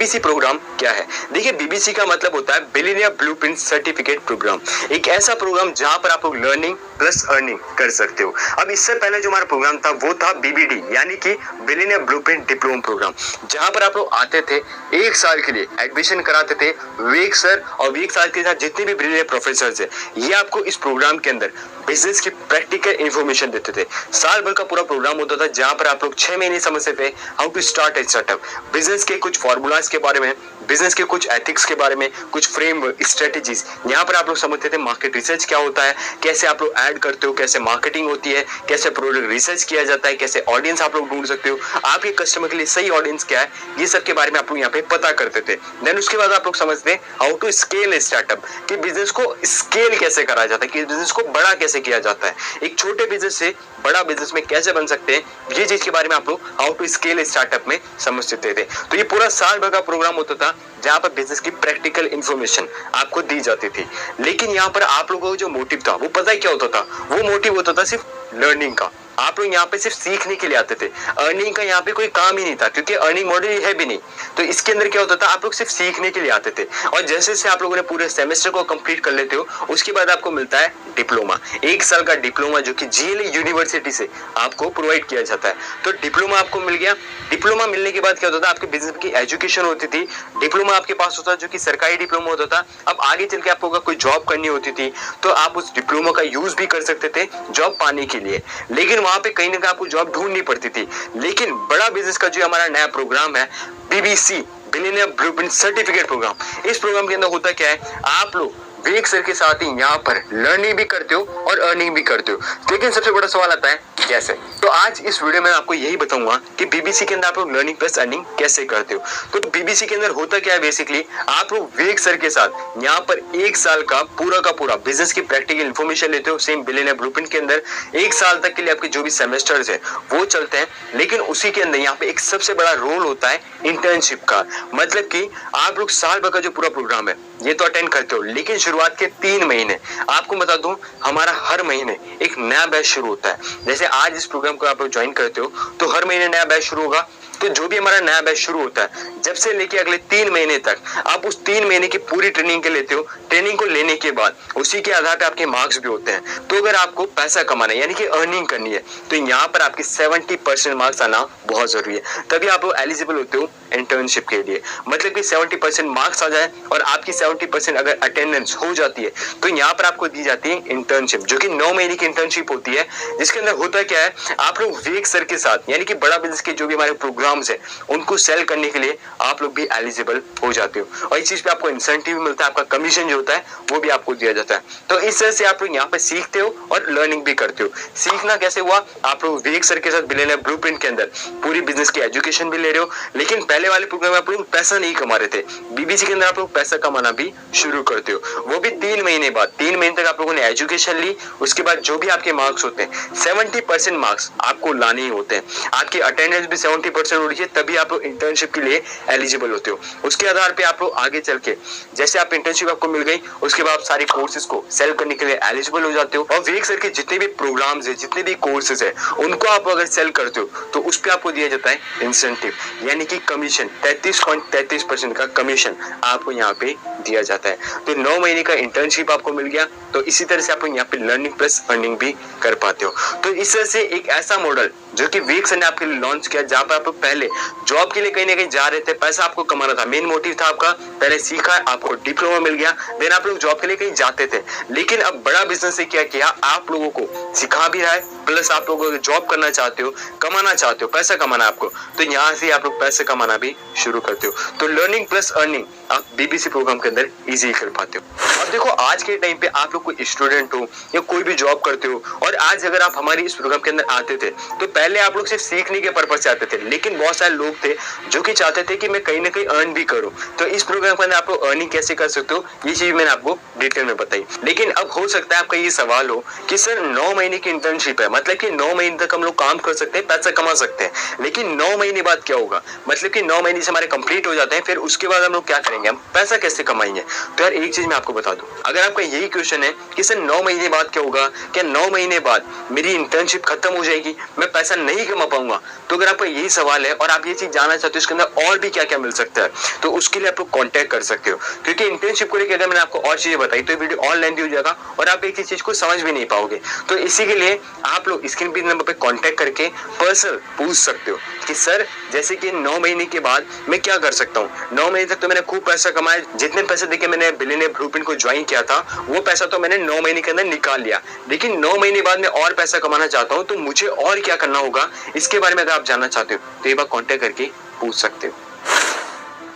BBC programme क्या है? देखिए, बीबीसी का मतलब होता है बिलियनियर ब्लूप्रिंट सर्टिफिकेट प्रोग्राम। एक ऐसा प्रोग्राम जहां पर आप लोग लर्निंग प्लस अर्निंग कर सकते हो। अब इससे पहले जो हमारा प्रोग्राम था वो था बीबीडी, यानी कि बिलियनियर ब्लूप्रिंट डिप्लोमा प्रोग्राम, जहां पर आप लोग आते थे, 1 साल के लिए एडमिशन कराते थे। विवेक सर और विवेक सर के साथ जितने भी बिलियनियर प्रोफेसर है, ये आपको इस प्रोग्राम के अंदर बिजनेस की प्रैक्टिकल इंफॉर्मेशन देते थे। साल भर का पूरा प्रोग्राम होता था जहां पर आप लोग 6 महीने समझते थे how to start a startup, business के कुछ फॉर्मूलाज के बारे में, बिजनेस के कुछ एथिक्स के बारे में, कुछ फ्रेमवर्क, स्ट्रेटेजीज। यहाँ पर आप लोग समझते थे मार्केट रिसर्च क्या होता है, कैसे आप लोग ऐड करते हो, कैसे मार्केटिंग होती है, कैसे प्रोडक्ट रिसर्च किया जाता है, कैसे ऑडियंस आप लोग ढूंढ सकते हो, आपके कस्टमर के लिए सही ऑडियंस क्या है, ये सब के बारे में आप लोग यहाँ पे पता करते थे। देन उसके बाद आप लोग समझते हैं हाउ टू स्केल स्टार्टअप, कि बिजनेस को स्केल कैसे करा जाता है, कि बिजनेस को बड़ा कैसे किया जाता है, एक छोटे बिजनेस से बड़ा बिजनेस में कैसे बन सकते हैं, ये चीज के बारे में आप लोग हाउ टू स्केल स्टार्टअप में समझते थे। तो ये पूरा साल भर का प्रोग्राम होता था जहां पर बिजनेस की प्रैक्टिकल इंफॉर्मेशन आपको दी जाती थी। लेकिन यहाँ पर आप लोगों का जो मोटिव था वो पता है क्या होता था? वो मोटिव होता था सिर्फ लर्निंग का। आप लोग यहाँ पे सिर्फ सीखने के लिए आते थे, अर्निंग का यहाँ पे कोई काम ही नहीं था, क्योंकि अर्निंग मॉडल है भी नहीं। तो इसके अंदर क्या होता था, आप लोग सिर्फ सीखने के लिए आते थे, और जैसे जैसे आप लोगों ने पूरे सेमेस्टर को कंप्लीट कर लेते हो, उसके बाद आपको मिलता है डिप्लोमा, 1 साल का डिप्लोमा, जो कि जीएलई यूनिवर्सिटी से आपको प्रोवाइड किया जाता है। तो डिप्लोमा आपको मिल गया। डिप्लोमा मिलने के बाद क्या होता था, आपके बिजनेस की एजुकेशन होती थी। डिप्लोमा आपके पास होता, जो कि सरकारी डिप्लोमा होता था। अब आगे चल के आपको अगर कोई जॉब करनी होती थी तो आप उस डिप्लोमा का यूज भी कर सकते थे जॉब पाने के लिए, लेकिन वहां पे कहीं ना कहीं आपको जॉब ढूंढनी पड़ती थी। लेकिन बड़ा बिजनेस का जो हमारा नया प्रोग्राम है, BBC billionaire blueprint certificate program, इस प्रोग्राम के अंदर होता क्या है, आप लोग विवेक सर के साथ ही यहाँ पर लर्निंग भी करते हो और अर्निंग भी करते हो। लेकिन सबसे बड़ा सवाल आता है कैसे? तो आज इस वीडियो में आपको यही बताऊंगा कि बीबीसी के अंदर आप लोग लर्निंग प्लस अर्निंग कैसे करते हो। तो बीबीसी के अंदर होता क्या है, बेसिकली आप लोग विवेक सर के साथ यहाँ पर 1 साल का पूरा बिजनेस की प्रैक्टिकल इन्फॉर्मेशन लेते हो। सेम बिलियनियर ब्लूप्रिंट के अंदर 1 साल तक के लिए आपके जो भी सेमेस्टर्स है वो चलते हैं, लेकिन उसी के अंदर यहाँ पे एक सबसे बड़ा रोल होता है इंटर्नशिप का। मतलब कि आप लोग साल भर का जो पूरा प्रोग्राम है ये तो अटेंड करते हो, लेकिन शुरुआत के 3 महीने आपको बता दूं, हमारा हर महीने एक नया बैच शुरू होता है। जैसे आज इस प्रोग्राम को आप लोग ज्वाइन करते हो तो हर महीने नया बैच शुरू होगा। तो जो भी हमारा नया बैच शुरू होता है, जब से लेके अगले 3 महीने तक आप उस 3 महीने की पूरी ट्रेनिंग के लेते हो। ट्रेनिंग को लेने के बाद उसी के आधार पे आपके मार्क्स भी होते हैं। तो अगर आपको पैसा कमाना है, यानी कि अर्निंग करनी है, तो यहाँ पर आपके 70% मार्क्स आना बहुत जरूरी है, तभी आप लोग एलिजिबल होते हो इंटर्नशिप के लिए। मतलब कि 70% मार्क्स आ जाए और आपकी 70% अगर अटेंडेंस हो जाती है तो यहाँ पर आपको दी जाती है इंटर्नशिप, जो कि 9 महीने की इंटर्नशिप होती है। जिसके अंदर होता क्या है, आप लोग विवेक सर के साथ, यानी कि बड़ा बिजनेस के जो भी हमारे प्रोग्राम्स है उनको सेल करने के लिए आप लोग भी एलिजिबल हो जाते हो, और इस चीज पे आपको इंसेंटिव मिलता है, आपका कमीशन जो होता है वो भी आपको दिया जाता है। तो इस तरह से आप लोग यहाँ पे सीखते हो और लर्निंग भी करते हो। सीखना कैसे हुआ, आप लोग विवेक सर के साथ बिलियनियर ब्लूप्रिंट के अंदर पूरी बिजनेस की एजुकेशन भी ले रहे हो, लेकिन पहले वाले प्रोग्राम में आप लोग पैसा नहीं कमा रहे थे। बीबीसी के अंदर आप लोग पैसा कमाना भी शुरू करते हो, वो भी 3 महीने बाद। 3 महीने तक आप लोगों ने एजुकेशन ली, उसके बाद जो भी आपके मार्क्स होते हैं 70% मार्क्स आपको लाने ही होते हैं। आपकी अटेंडेंस भी 70% होनी चाहिए, तभी आप लोग इंटर्नशिप के लिए एलिजिबल होते हो। उसके आधार पे आप लोग आगे चल के, जैसे आप इंटर्नशिप आपको मिल गई, उसके बाद सारी कोर्सेज को सेल करने के लिए एलिजिबल हो जाते हो। और विवेक सर के जितने भी प्रोग्राम्स है, जितने भी कोर्सेज है, उनको आप अगर सेल करते हो तो उस पर आपको दिया जाता है इंसेंटिव, यानी कि कमीशन। 33.33% का कमीशन आपको यहाँ पे दिया जाता है। तो 9 महीने का इंटर्नशिप आपको मिल गया। तो इसी तरह से आप लोग यहाँ पे लर्निंग प्लस अर्निंग भी कर पाते हो। तो इस तरह से एक ऐसा मॉडल जो कि विवेक सर ने आपके लिए लॉन्च किया, जहां पर आप पहले जॉब के लिए कहीं ना कहीं जा रहे थे, पैसा आपको कमाना था, मेन मोटिव था आपका, पहले सीखा, आपको डिप्लोमा मिल गया, देन आप लोग जॉब के लिए कहीं जाते थे। लेकिन अब बड़ा बिजनेस से क्या किया, आप लोगों को सिखा भी रहा है, प्लस आप लोग जॉब करना चाहते हो, कमाना चाहते हो, पैसा कमाना आपको, तो यहाँ से आप लोग पैसे कमाना भी शुरू करते हो। तो लर्निंग प्लस अर्निंग आप बीबीसी प्रोग्राम के अंदर इजी कर पाते हो। अब देखो, आज के टाइम पे आप लोग कोई स्टूडेंट हो या कोई भी जॉब करते हो, और आज अगर आप हमारी इस प्रोग्राम के अंदर आते थे तो पहले आप लोग सिर्फ सीखने के पर्पज से आते थे, लेकिन बहुत सारे लोग थे जो कि चाहते थे कि मैं कहीं ना कहीं अर्न भी करूं। तो इस प्रोग्राम के अंदर आप लोग अर्निंग कैसे कर सकते हो, ये चीज मैंने आपको डिटेल में बताई। लेकिन अब हो सकता है आपका ये सवाल हो कि सर 9 महीने की इंटर्नशिप है, मतलब कि 9 महीने तक हम लोग काम कर सकते हैं, पैसा कमा सकते हैं। लेकिन 9 महीने बाद क्या होगा, मतलब कि 9 महीने से हमारे कंप्लीट हो जाते हैं, फिर उसके बाद हम लोग क्या करेंगे, हम पैसा कैसे कमाएंगे। तो यार एक चीज मैं आपको बता दूं, अगर आपका यही क्वेश्चन है कि सर 9 महीने बाद क्या होगा, क्या 9 महीने बाद मेरी इंटर्नशिप खत्म हो जाएगी, मैं पैसा नहीं कमा पाऊंगा, तो अगर आपका यही सवाल है और आप ये चीज जानना चाहते हो इसके अंदर और भी क्या क्या मिल सकता है, तो उसके लिए आप लोग कॉन्टेक्ट कर सकते हो। क्योंकि इंटर्नशिप को लेकर अगर मैंने आपको और चीजें बताई तो वीडियो और लेंथी हो जाएगा और आप एक चीज को समझ भी नहीं पाओगे। तो इसी के लिए आप लोग स्क्रीन पे नंबर पे कांटेक्ट करके पर्सनल पूछ सकते हो कि सर जैसे कि 9 महीने के बाद मैं क्या कर सकता हूँ। 9 महीने तक तो मैंने खूब पैसा कमाया, जितने पैसे देके मैंने बिलियनियर ब्लूप्रिंट को ज्वाइन किया था वो पैसा तो मैंने 9 महीने के अंदर निकाल लिया, लेकिन 9 महीने बाद मैं और पैसा कमाना चाहता हूँ, तो मुझे और क्या करना होगा इसके बारे में अगर आप जानना चाहते हो तो एक बार कॉन्टेक्ट करके पूछ सकते हो।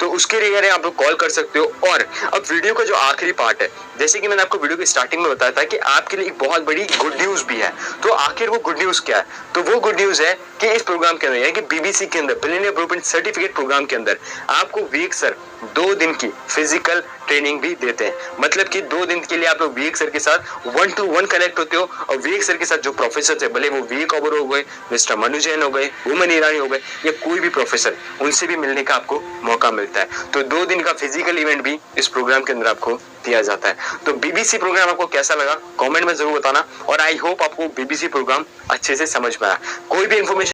तो उसके लिए आप लोग कॉल कर सकते हो। और अब वीडियो का जो आखिरी पार्ट है, जैसे कि मैंने आपको वीडियो की स्टार्टिंग में बताया था कि आपके लिए एक बहुत बड़ी गुड न्यूज भी है। तो आखिर वो गुड न्यूज क्या है, तो वो गुड न्यूज है कि इस प्रोग्राम के अंदर यानी कि बीबीसी के अंदर बिलियनियर ब्लूप्रिंट सर्टिफिकेट प्रोग्राम के अंदर आपको वीक सर 2 दिन की फिजिकल ट्रेनिंग भी देते हैं। मतलब कि 2 दिन के लिए आप लोग वीक सर के साथ 1-to-1 कनेक्ट होते हो और वीक सर के साथ जो प्रोफेसर थे, भले वो वीक ओबर हो गए, मिस्टर मनु जैन हो गए, वुमन ईरानी हो गए या कोई भी प्रोफेसर, उनसे भी मिलने का आपको मौका मिलता है। तो 2 दिन का फिजिकल इवेंट भी इस प्रोग्राम के अंदर आपको दिया जाता है। तो बीबीसी प्रोग्राम आपको कैसा लगा कमेंट में जरूर बताना और आई होप आपको बीबीसी प्रोग्राम अच्छे से समझ में आया। कोई भी इन्फॉर्मेशन